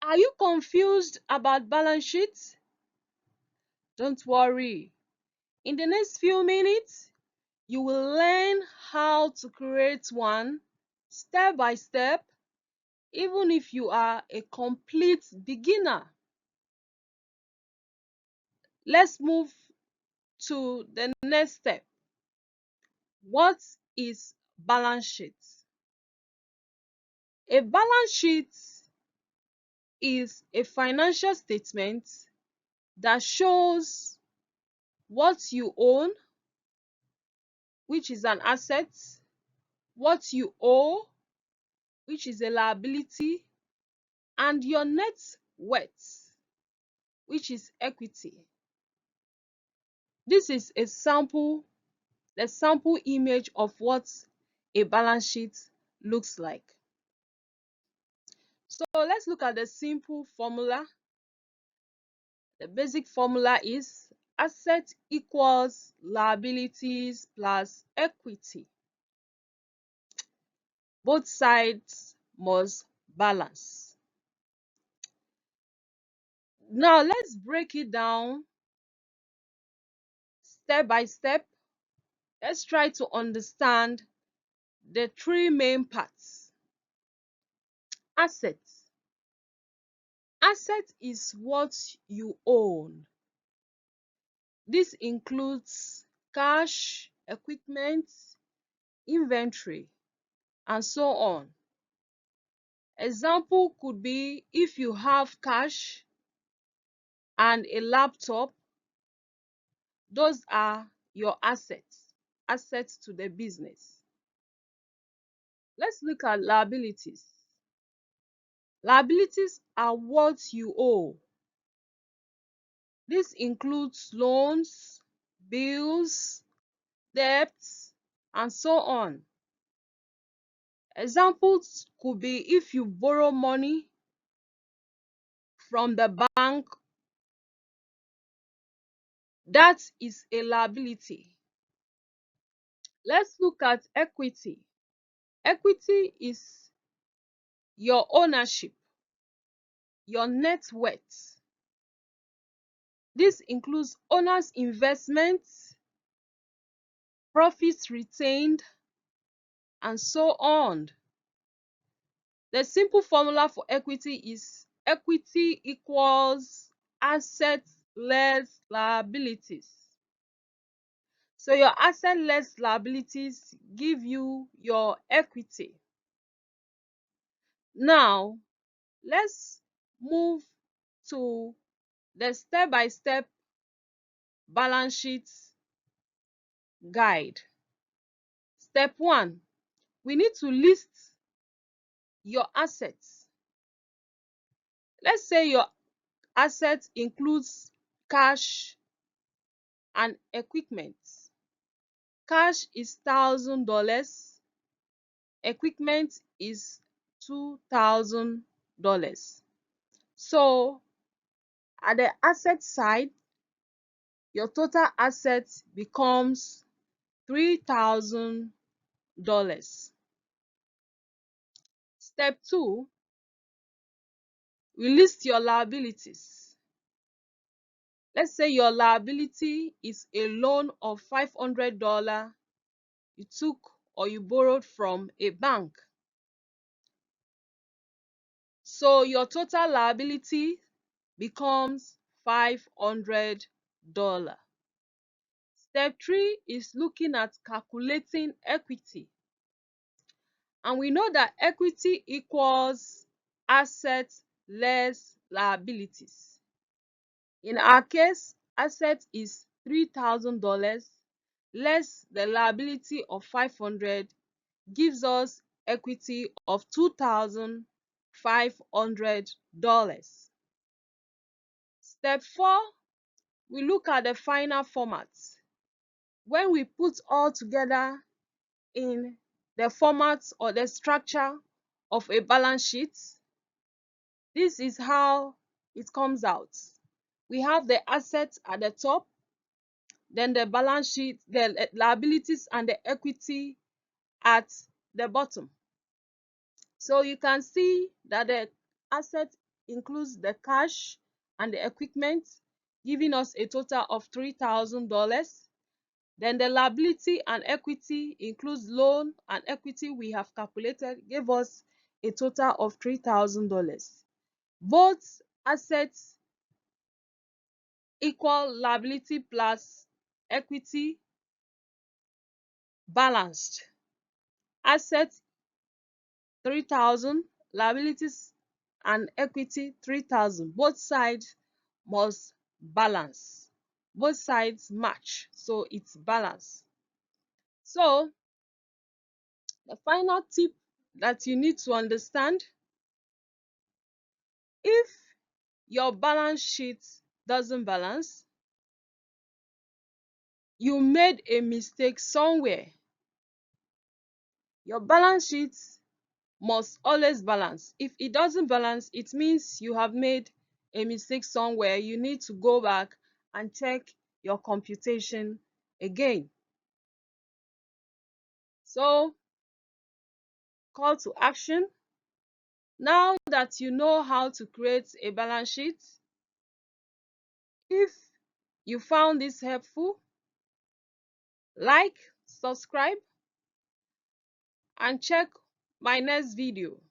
Are you confused about balance sheets? Don't worry. In the next few minutes, you will learn how to create one step by step, even if you are a complete beginner. Let's move to the next step. What is balance sheet? A balance sheet is a financial statement that shows what you own, which is an asset, what you owe, which is a liability, and your net worth, which is equity. This is the sample image of what a balance sheet looks like. So let's look at the simple formula. The basic formula is asset equals liabilities plus equity. Both sides must balance. Now let's break it down step by step. Let's try to understand the three main parts. Assets. Asset is what you own. This includes cash, equipment, inventory, and so on. Example could be if you have cash and a laptop, those are your assets to the business. Let's look at liabilities. Liabilities are what you owe. This includes loans, bills, debts, and so on. Examples could be if you borrow money from the bank, that is a liability. Let's look at equity. Equity is your ownership, your net worth. This includes owner's investments, profits retained, and so on. The simple formula for equity is equity equals assets less liabilities. So your asset less liabilities give you your equity. Now, let's move to the step-by-step balance sheet guide. Step 1, we need to list your assets. Let's say your assets includes cash and equipment. Cash is $1,000, equipment is $2,000. So at the asset side, your total assets becomes $3,000. Step 2, we list your liabilities. Let's say your liability is a loan of $500 you took or you borrowed from a bank. So your total liability becomes $500. Step 3 is looking at calculating equity. And we know that equity equals assets less liabilities. In our case, asset is $3,000 less the liability of 500 gives us equity of $2,500. Step 4, we look at the final format. When we put all together in the format or the structure of a balance sheet, this is how it comes out. We have the assets at the top, then the balance sheet, the liabilities and the equity at the bottom. So you can see that the asset includes the cash and the equipment, giving us a total of $3,000. Then the liability and equity includes loan and equity we have calculated, gave us a total of $3,000. Both assets equal liability plus equity balanced. Assets 3,000, liabilities and equity 3,000. Both sides must balance. Both sides match, so it's balanced. So the final tip that you need to understand: if your balance sheet doesn't balance, you made a mistake somewhere. Your balance sheet must always balance. If it doesn't balance, it means you have made a mistake somewhere. You need to go back and check your computation again. So, call to action. Now that you know how to create a balance sheet, if you found this helpful, like, subscribe, and check my next video.